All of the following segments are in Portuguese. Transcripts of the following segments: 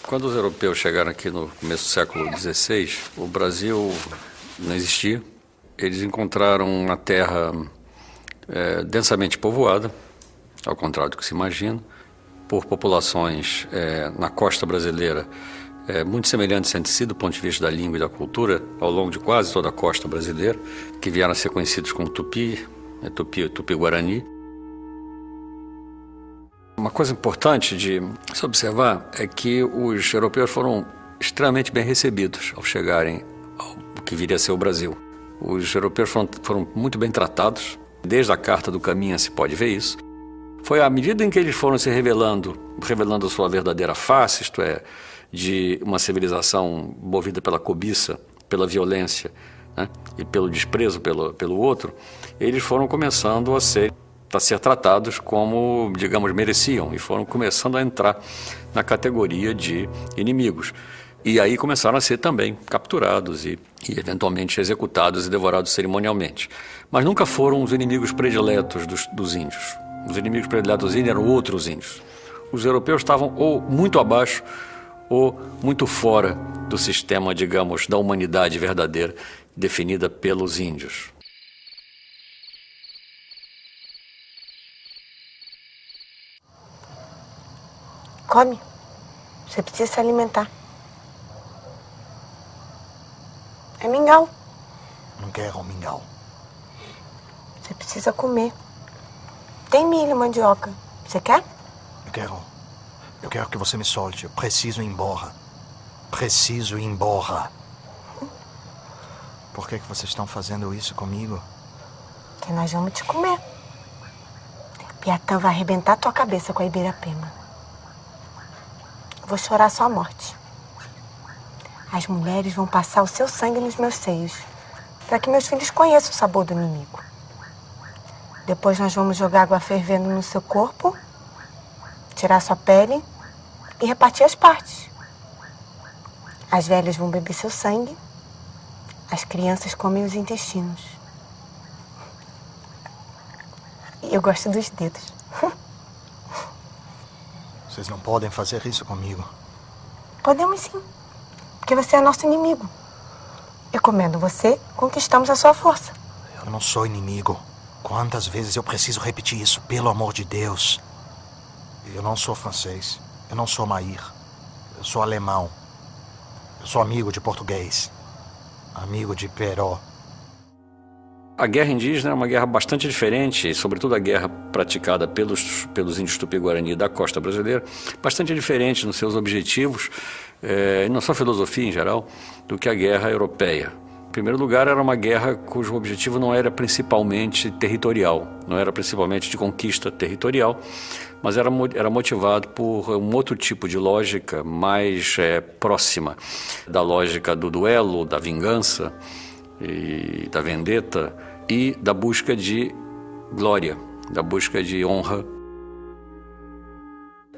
Quando os europeus chegaram aqui no começo do século XVI, o Brasil não existia. Eles encontraram uma terra densamente povoada, ao contrário do que se imagina, por populações na costa brasileira muito semelhantes entre si do ponto de vista da língua e da cultura, ao longo de quase toda a costa brasileira, que vieram a ser conhecidos como Tupi, Tupi-Guarani. Uma coisa importante de se observar é que os europeus foram extremamente bem recebidos ao chegarem ao que viria a ser o Brasil. Os europeus foram muito bem tratados, desde a Carta do Caminha se pode ver isso. Foi à medida em que eles foram se revelando sua verdadeira face, isto é, de uma civilização movida pela cobiça, pela violência, né, e pelo desprezo pelo outro, eles foram começando a ser tratados como, digamos, mereciam, e foram começando a entrar na categoria de inimigos. E aí começaram a ser também capturados e eventualmente executados e devorados cerimonialmente. Mas nunca foram os inimigos prediletos dos índios. Os inimigos prediletos dos índios eram outros índios. Os europeus estavam ou muito abaixo ou muito fora do sistema, digamos, da humanidade verdadeira definida pelos índios. Come. Você precisa se alimentar. É mingau. Não quero mingau. Você precisa comer. Tem milho, mandioca. Você quer? Eu quero que você me solte. Eu preciso ir embora. Preciso ir embora. Por que vocês estão fazendo isso comigo? Que nós vamos te comer. Piatã vai arrebentar tua cabeça com a Ibirapema. Vou chorar sua morte. As mulheres vão passar o seu sangue nos meus seios, para que meus filhos conheçam o sabor do inimigo. Depois nós vamos jogar água fervendo no seu corpo, tirar sua pele e repartir as partes. As velhas vão beber seu sangue, as crianças comem os intestinos. E eu gosto dos dedos. Vocês não podem fazer isso comigo. Podemos sim, porque você é nosso inimigo. E comendo você, conquistamos a sua força. Eu não sou inimigo. Quantas vezes eu preciso repetir isso, pelo amor de Deus? Eu não sou francês. Eu não sou Maír. Eu sou alemão. Eu sou amigo de português. Amigo de Peró. A guerra indígena é uma guerra bastante diferente, sobretudo a guerra praticada pelos índios Tupi-Guarani da costa brasileira, bastante diferente nos seus objetivos, e na sua filosofia em geral, do que a guerra europeia. Em primeiro lugar, era uma guerra cujo objetivo não era principalmente territorial, não era principalmente de conquista territorial, mas era motivado por um outro tipo de lógica mais próxima da lógica do duelo, da vingança e da vendetta e da busca de glória, da busca de honra.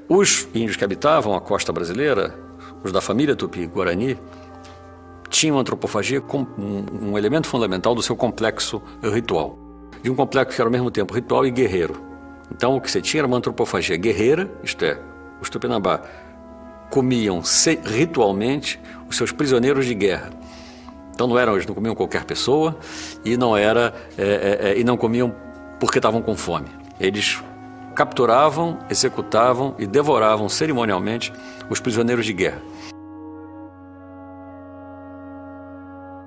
Os índios que habitavam a costa brasileira, os da família Tupi-Guarani, tinham a antropofagia como um elemento fundamental do seu complexo ritual. De um complexo que era ao mesmo tempo ritual e guerreiro. Então o que você tinha era uma antropofagia guerreira, isto é, os Tupinambá comiam ritualmente os seus prisioneiros de guerra. Então eles não comiam qualquer pessoa e não comiam porque estavam com fome. Eles capturavam, executavam e devoravam cerimonialmente os prisioneiros de guerra.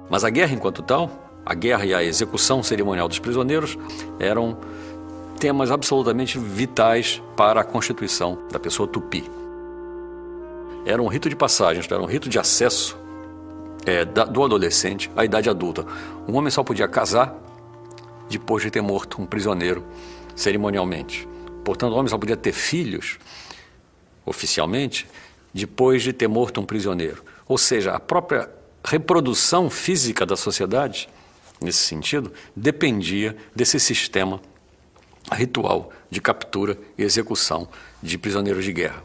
Mas a guerra enquanto tal, a guerra e a execução cerimonial dos prisioneiros eram temas absolutamente vitais para a constituição da pessoa tupi. Era um rito de passagem, era um rito de acesso do adolescente à idade adulta. Um homem só podia casar depois de ter morto um prisioneiro cerimonialmente. Portanto, o homem só podia ter filhos, oficialmente, depois de ter morto um prisioneiro. Ou seja, a própria reprodução física da sociedade, nesse sentido, dependia desse sistema ritual de captura e execução de prisioneiros de guerra.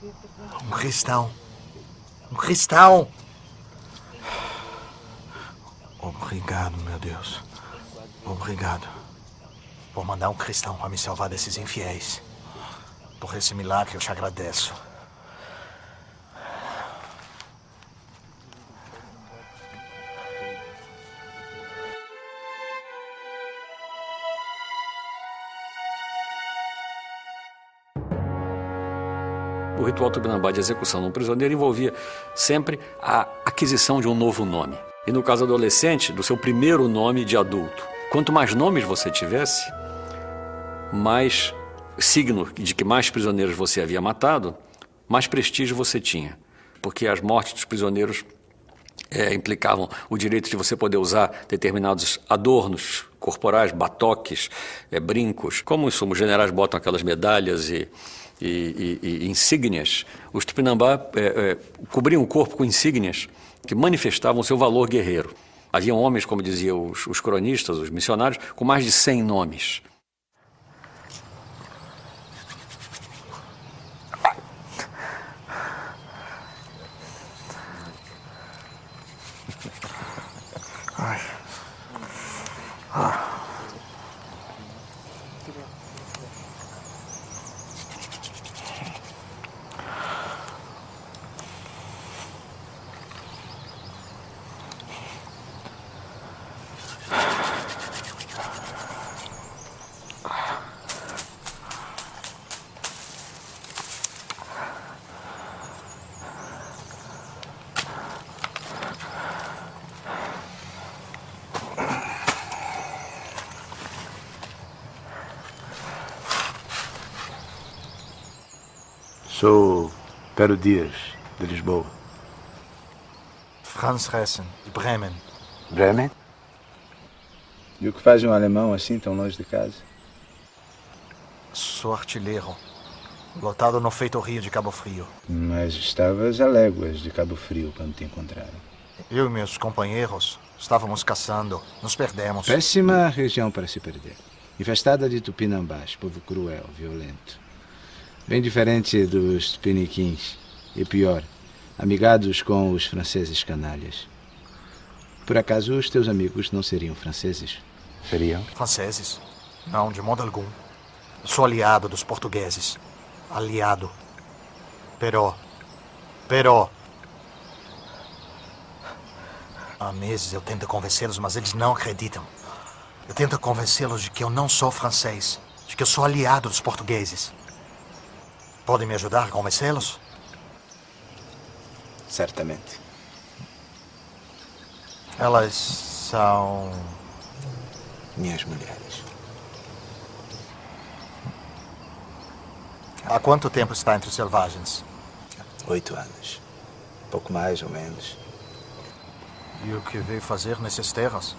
Um cristão. Um cristão! Obrigado, meu Deus. Obrigado por mandar um cristão para me salvar desses infiéis. Por esse milagre eu te agradeço. O ritual Tupinambá de execução de um prisioneiro envolvia sempre a aquisição de um novo nome. E no caso adolescente, do seu primeiro nome de adulto. Quanto mais nomes você tivesse, mais signo de que mais prisioneiros você havia matado, mais prestígio você tinha. Porque as mortes dos prisioneiros implicavam o direito de você poder usar determinados adornos corporais, batoques, brincos. Como os generais botam aquelas medalhas e insígnias, os Tupinambá cobriam o corpo com insígnias que manifestavam o seu valor guerreiro. Haviam homens, como diziam os cronistas, os missionários, com mais de 100 nomes. Sou Pero Dias, de Lisboa. Franz Hessen, de Bremen. Bremen? E o que faz um alemão assim, tão longe de casa? Sou artilheiro, lotado no Feitorio de Cabo Frio. Mas estavas a léguas de Cabo Frio quando te encontraram. Eu e meus companheiros estávamos caçando, nos perdemos. Péssima região para se perder. Infestada de tupinambás, povo cruel, violento. Bem diferente dos tupiniquins. E pior, amigados com os franceses canalhas. Por acaso os teus amigos não seriam franceses? Seriam? Franceses? Não, de modo algum. Sou aliado dos portugueses. Aliado. Pero. Há meses eu tento convencê-los, mas eles não acreditam. Eu tento convencê-los de que eu não sou francês, de que eu sou aliado dos portugueses. Podem me ajudar a convencê-los? Certamente. Elas são... Minhas mulheres. Há quanto tempo está entre os selvagens? 8 anos. Pouco mais ou menos. E o que veio fazer nessas terras?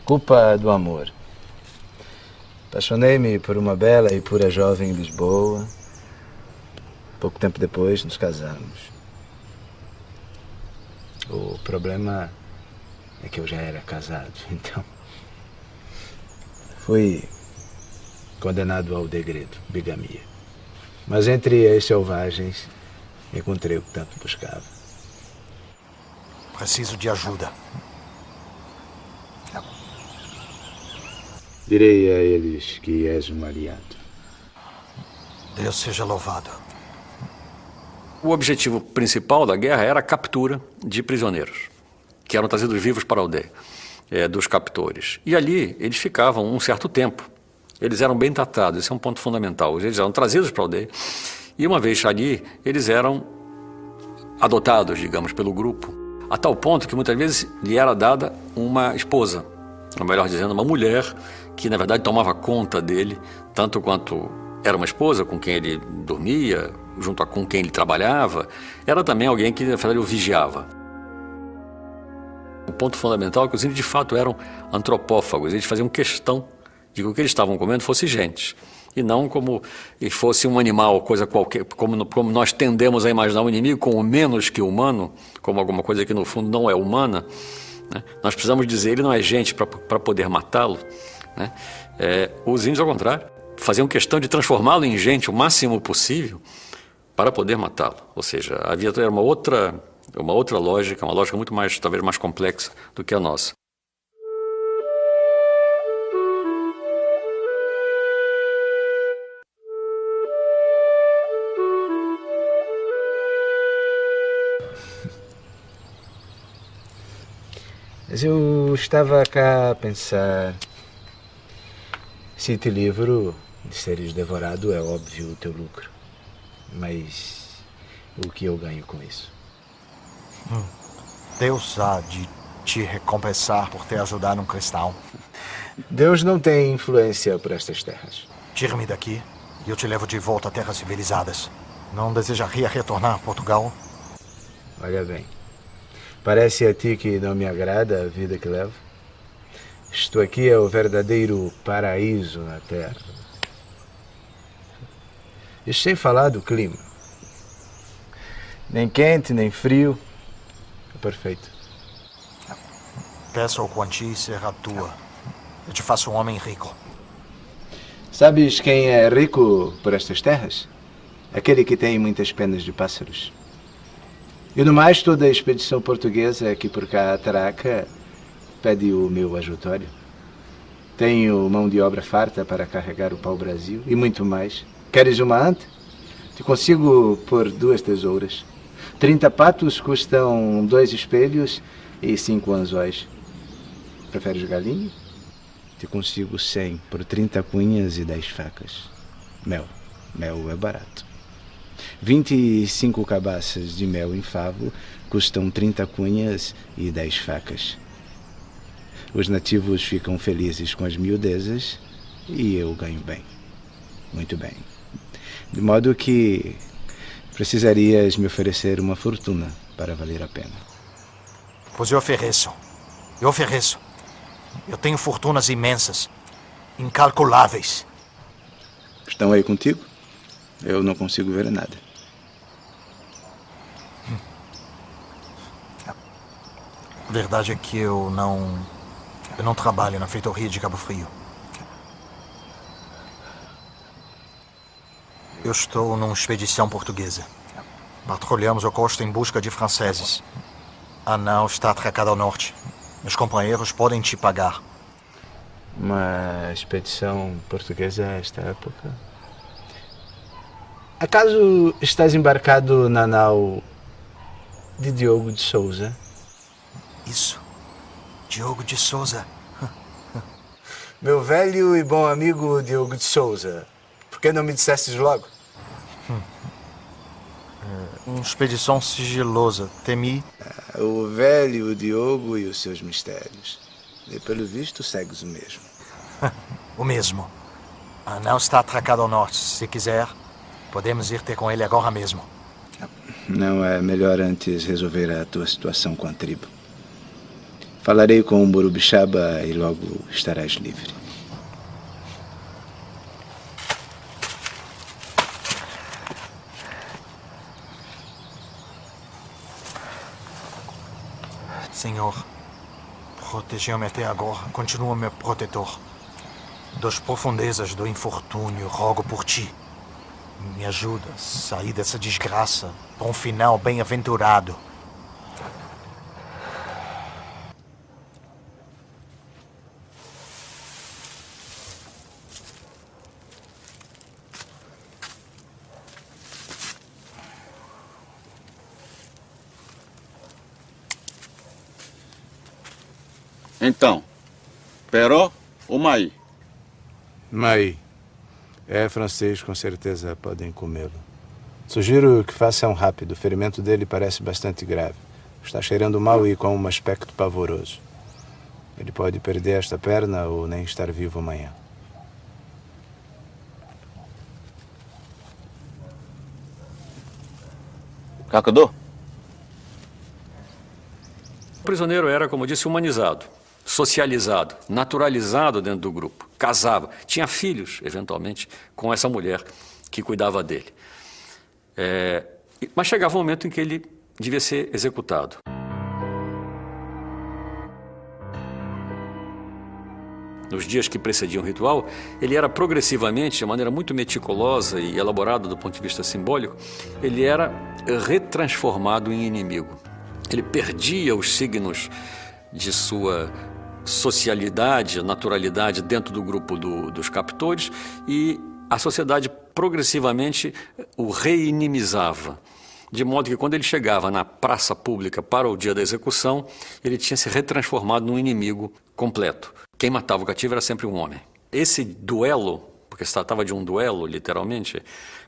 Culpa do amor. Apaixonei-me por uma bela e pura jovem em Lisboa. Pouco tempo depois nos casamos. O problema é que eu já era casado, então fui condenado ao degredo, bigamia. Mas entre as selvagens encontrei o que tanto buscava. Preciso de ajuda. Direi a eles que és um aliado. Deus seja louvado. O objetivo principal da guerra era a captura de prisioneiros, que eram trazidos vivos para a aldeia, dos captores. E ali eles ficavam um certo tempo. Eles eram bem tratados, esse é um ponto fundamental. Eles eram trazidos para a aldeia e uma vez ali, eles eram adotados, digamos, pelo grupo, a tal ponto que muitas vezes lhe era dada uma esposa, ou melhor dizendo, uma mulher que na verdade tomava conta dele, tanto quanto era uma esposa com quem ele dormia, junto com quem ele trabalhava, era também alguém que na verdade o vigiava. O ponto fundamental é que os índios de fato eram antropófagos, eles faziam questão de que o que eles estavam comendo fosse gente, e não como fosse um animal, coisa qualquer, como nós tendemos a imaginar o inimigo como menos que humano, como alguma coisa que no fundo não é humana, né? Nós precisamos dizer, ele não é gente para poder matá-lo, né? Os índios, ao contrário, faziam questão de transformá-lo em gente o máximo possível para poder matá-lo. Ou seja, havia era uma outra lógica, uma lógica muito mais, talvez mais complexa do que a nossa. Mas eu estava cá a pensar, se te livro de seres devorado, é óbvio o teu lucro. Mas o que eu ganho com isso? Deus há de te recompensar por ter ajudado um cristão. Deus não tem influência por estas terras. Tire-me daqui e eu te levo de volta a terras civilizadas. Não desejaria retornar a Portugal? Olha bem, parece a ti que não me agrada a vida que levo? Isto aqui é o verdadeiro paraíso na terra. E sem falar do clima. Nem quente, nem frio. É perfeito. Peço ao Quanti será tua. Eu te faço um homem rico. Sabes quem é rico por estas terras? Aquele que tem muitas penas de pássaros. E no mais, toda a expedição portuguesa que por cá atraca pede o meu ajutório. Tenho mão de obra farta para carregar o pau-brasil e muito mais. Queres uma anta? Te consigo por 2 tesouras. 30 patos custam 2 espelhos e 5 anzóis. Preferes galinha? Te consigo 100 por 30 cunhas e 10 facas. Mel. Mel é barato. 25 cabaças de mel em favo custam 30 cunhas e 10 facas. Os nativos ficam felizes com as miudezas e eu ganho bem. Muito bem. De modo que precisarias me oferecer uma fortuna para valer a pena. Pois eu ofereço. Eu ofereço. Eu tenho fortunas imensas. Incalculáveis. Estão aí contigo? Eu não consigo ver nada. A verdade é que eu não trabalho na feitoria de Cabo Frio. Eu estou numa expedição portuguesa. Patrulhamos a costa em busca de franceses. A nau está atracada ao norte. Meus companheiros podem te pagar. Uma expedição portuguesa a esta época? Acaso estás embarcado na nau de Diogo de Souza? Isso. Diogo de Souza. Meu velho e bom amigo Diogo de Souza. Por que não me dissestes logo? Uma expedição sigilosa. Temi. O velho Diogo e os seus mistérios. E pelo visto segues o mesmo. O mesmo. A nau está atracada ao norte. Se quiser, podemos ir ter com ele agora mesmo. Não é melhor antes resolver a tua situação com a tribo? Falarei com o Burubixaba e logo estarás livre. Senhor, protegeu-me até agora. Continua meu protetor. Das profundezas do infortúnio, rogo por ti. Me ajuda a sair dessa desgraça para um final bem-aventurado. Então, Peró ou Mai? Mai. É francês, com certeza podem comê-lo. Sugiro que façam rápido. O ferimento dele parece bastante grave. Está cheirando mal e com um aspecto pavoroso. Ele pode perder esta perna ou nem estar vivo amanhã. Cacador? O prisioneiro era, como eu disse, humanizado, socializado, naturalizado dentro do grupo, casava, tinha filhos, eventualmente, com essa mulher que cuidava dele. Mas chegava um momento em que ele devia ser executado. nos dias que precediam o ritual, ele era progressivamente, de maneira muito meticulosa e elaborada do ponto de vista simbólico, ele era retransformado em inimigo. Ele perdia os signos de sua socialidade, naturalidade dentro do grupo dos captores e a sociedade progressivamente o reinimizava. De modo que quando ele chegava na praça pública para o dia da execução, ele tinha se retransformado num inimigo completo. Quem matava o cativo era sempre um homem. Esse duelo, porque se tratava de um duelo, literalmente,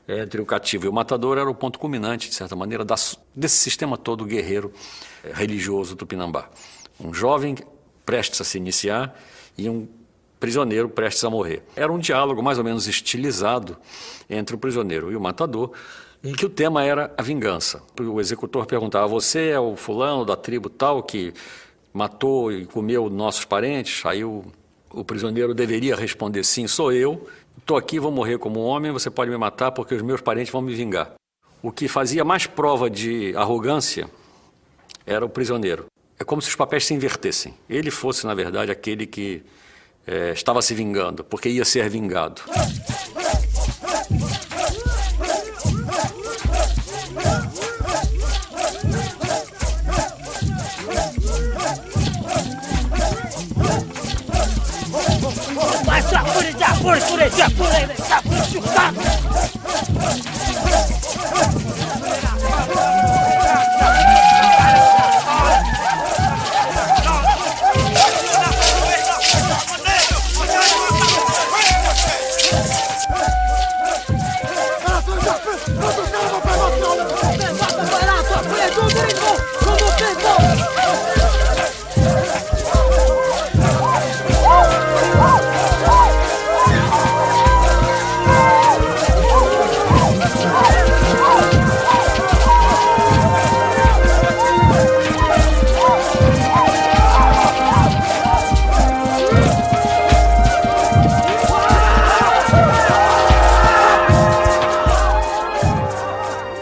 entre o cativo e o matador, era o ponto culminante, de certa maneira, desse sistema todo guerreiro religioso tupinambá. Um jovem prestes a se iniciar e um prisioneiro prestes a morrer. Era um diálogo mais ou menos estilizado entre o prisioneiro e o matador, em que o tema era a vingança. O executor perguntava: você é o fulano da tribo tal que matou e comeu nossos parentes? Aí o prisioneiro deveria responder: sim, sou eu, estou aqui, vou morrer como um homem, você pode me matar porque os meus parentes vão me vingar. O que fazia mais prova de arrogância era o prisioneiro. É como se os papéis se invertessem. Ele fosse, na verdade, aquele que estava se vingando, porque ia ser vingado.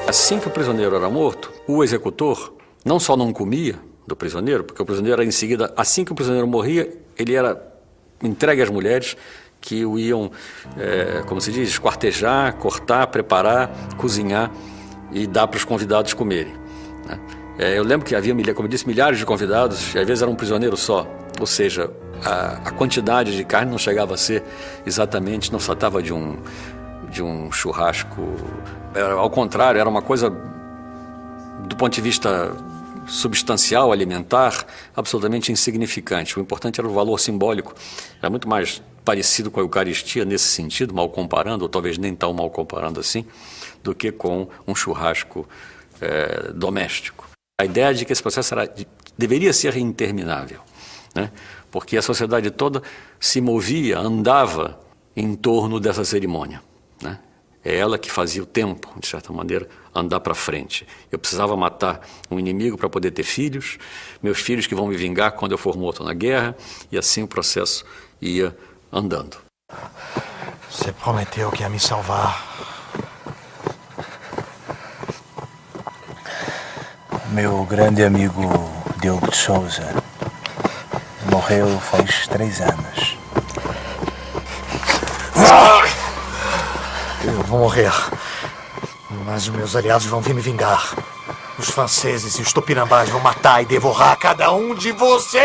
Assim que o prisioneiro era morto, o executor não só não comia do prisioneiro, porque o prisioneiro era em seguida, assim que o prisioneiro morria, ele era entregue às mulheres que o iam, como se diz, esquartejar, cortar, preparar, cozinhar e dar para os convidados comerem, né? Eu lembro que havia, como eu disse, milhares de convidados, e às vezes era um prisioneiro só, ou seja, a quantidade de carne não chegava a ser exatamente, não se tratava de um churrasco, ao contrário, era uma coisa, do ponto de vista substancial, alimentar, absolutamente insignificante. O importante era o valor simbólico, era muito mais parecido com a Eucaristia nesse sentido, mal comparando, ou talvez nem tão mal comparando assim, do que com um churrasco doméstico. A ideia de que esse processo deveria ser interminável, né? Porque a sociedade toda se movia, andava em torno dessa cerimônia, né? É ela que fazia o tempo, de certa maneira, andar para frente. Eu precisava matar um inimigo para poder ter filhos, meus filhos que vão me vingar quando eu for morto na guerra, e assim o processo ia andando. Você prometeu que ia me salvar. Meu grande amigo Diogo de Souza morreu faz 3 anos. Eu vou morrer, mas os meus aliados vão vir me vingar. Os franceses e os tupinambás vão matar e devorar cada um de vocês!